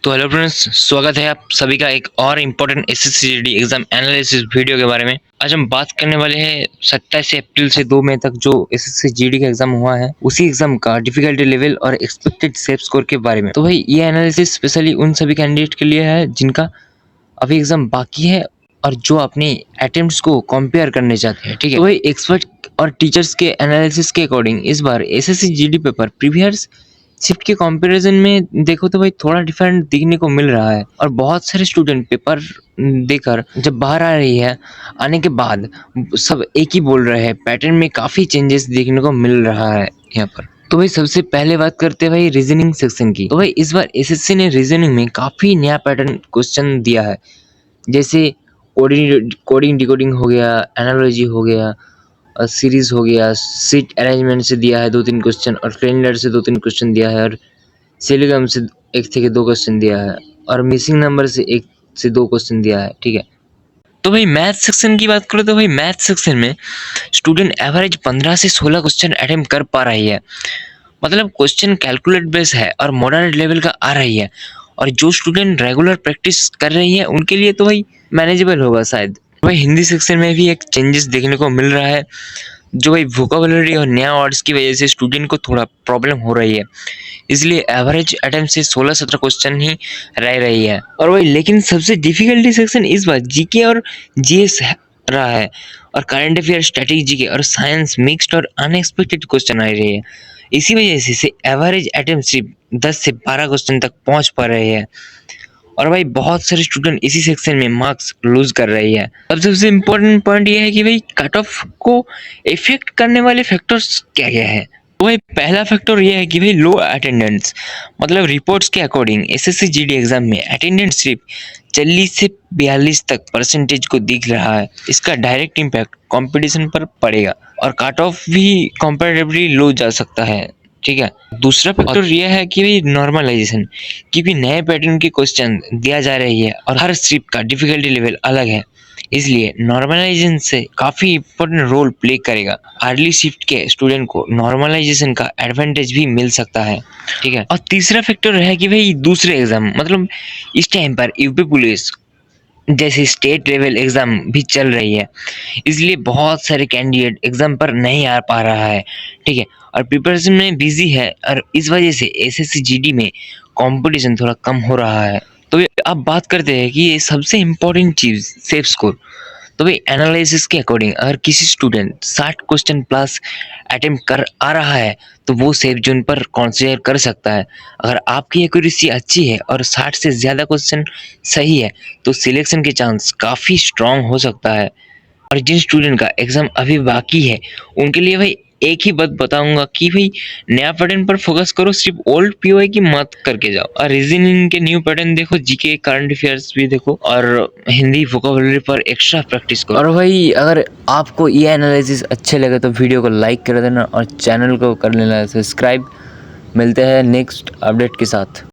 तो hello friends, स्वागत है आप सभी का एक और important SSC GD exam analysis video के बारे में। आज हम बात करने वाले हैं 27 अप्रैल से 2 मई तक जो एसएससी जीडी का एग्जाम हुआ है उसी एग्जाम का डिफिकल्टी लेवल और एक्सपेक्टेड सेफ स्कोर के बारे में। तो भाई ये एनालिसिस स्पेशली उन सभी कैंडिडेट के लिए है जिनका अभी एग्जाम बाकी है और जो अपने अटेम्प्ट्स को कंपेयर करने चाहते हैं। ठीक है, तो भाई एक्सपर्ट और टीचर्स के एनालिसिस के अकॉर्डिंग इस बार SSC GD paper previous shift के कंपैरिजन में देखो तो भाई थोड़ा डिफरेंट दिखने को मिल रहा है और बहुत सारे स्टूडेंट पेपर देकर जब बाहर आ रही है आने के बाद सब एक ही बोल रहे हैं, पैटर्न में काफ़ी चेंजेस देखने को मिल रहा है यहाँ पर। तो भाई सबसे पहले बात करते हैं भाई रीजनिंग सेक्शन की। तो भाई इस बार एसएससी ने रीजनिंग में काफ़ी नया पैटर्न क्वेश्चन दिया है, जैसे कोडिंग डिकोडिंग हो गया, एनालॉजी हो गया, सीरीज हो गया, सीट अरेंजमेंट से दिया है 2-3 क्वेश्चन और कैलेंडर से 2-3 क्वेश्चन दिया है और सिलिगम से 1 से 2 क्वेश्चन दिया है और मिसिंग नंबर से 1 से 2 क्वेश्चन दिया है। ठीक है, तो भाई मैथ सेक्शन की बात करो तो भाई मैथ सेक्शन में स्टूडेंट एवरेज 15 से 16 क्वेश्चन अटेम्प्ट कर पा रही है, मतलब क्वेश्चन कैलकुलेट बेस है और मॉडरेट लेवल का आ रही है। और जो स्टूडेंट रेगुलर प्रैक्टिस कर रही है उनके लिए तो भाई मैनेजेबल होगा शायद। भाई हिंदी सेक्शन में भी एक चेंजेस देखने को मिल रहा है, जो भाई वोकेबुलरी और नया वर्ड्स की वजह से स्टूडेंट को थोड़ा प्रॉब्लम हो रही है, इसलिए एवरेज अटेम्प्ट से 16-17 क्वेश्चन ही रह रही है। और भाई लेकिन सबसे डिफिकल्टी सेक्शन इस बार जीके और जीएस रहा है और करंट अफेयर, स्टैटिक जीके और साइंस मिक्स्ड और अनएक्सपेक्टेड क्वेश्चन आ रही है। इसी वजह से एवरेज अटेम्प्ट सिर्फ 10 से 12 क्वेश्चन तक पहुंच पा रहे हैं और भाई बहुत सारे स्टूडेंट इसी सेक्शन में मार्क्स लूज कर रही है। अब सबसे इम्पोर्टेंट पॉइंट ये है कि भाई कट ऑफ को इफेक्ट करने वाले फैक्टर्स क्या क्या है। तो भाई पहला फैक्टर ये है कि भाई लो अटेंडेंस, मतलब रिपोर्ट्स के अकॉर्डिंग एसएससी जीडी एग्जाम में अटेंडेंस सिर्फ 40 से 42 तक परसेंटेज को दिख रहा है। इसका डायरेक्ट इम्पैक्ट कंपटीशन पर पड़ेगा और कट ऑफ भी कंपैरेटिवली लो जा सकता है। ठीक है, दूसरा फैक्टर यह है कि भाई नॉर्मलाइजेशन, क्योंकि नए पैटर्न के क्वेश्चन दिया जा रही है और हर स्ट्रिप का डिफिकल्टी लेवल अलग है, इसलिए नॉर्मलाइजेशन से काफी इंपॉर्टेंट रोल प्ले करेगा। अर्ली शिफ्ट के स्टूडेंट को नॉर्मलाइजेशन का एडवांटेज भी मिल सकता है। ठीक है, और तीसरा फैक्टर है कि भाई दूसरे एग्जाम, मतलब इस टाइम पर यूपी पुलिस जैसे स्टेट लेवल एग्जाम भी चल रही है, इसलिए बहुत सारे कैंडिडेट एग्जाम पर नहीं आ पा रहा है। ठीक है, और प्रिपरेशन में बिजी है और इस वजह से एसएससी जीडी में कंपटीशन थोड़ा कम हो रहा है। तो अब बात करते हैं कि ये सबसे इम्पोर्टेंट चीज़ सेफ स्कोर। तो भाई एनालिसिस के अकॉर्डिंग अगर किसी स्टूडेंट 60 क्वेश्चन प्लस अटेम्प्ट कर आ रहा है तो वो सेफ जोन पर कंसीडर कर सकता है। अगर आपकी एक्यूरेसी अच्छी है और 60 से ज़्यादा क्वेश्चन सही है तो सिलेक्शन के चांस काफ़ी स्ट्रांग हो सकता है। और जिन स्टूडेंट का एग्जाम अभी बाकी है उनके लिए भाई एक ही बात बताऊंगा कि भाई नया पैटर्न पर फोकस करो, सिर्फ ओल्ड पीओआई की मत करके जाओ। और रीजनिंग के न्यू पैटर्न देखो, जीके करंट अफेयर्स भी देखो और हिंदी वोकेबुलरी पर एक्स्ट्रा प्रैक्टिस करो। और भाई अगर आपको ये एनालिसिस अच्छे लगे तो वीडियो को लाइक कर देना और चैनल को कर लेना सब्सक्राइब। मिलते हैं नेक्स्ट अपडेट के साथ।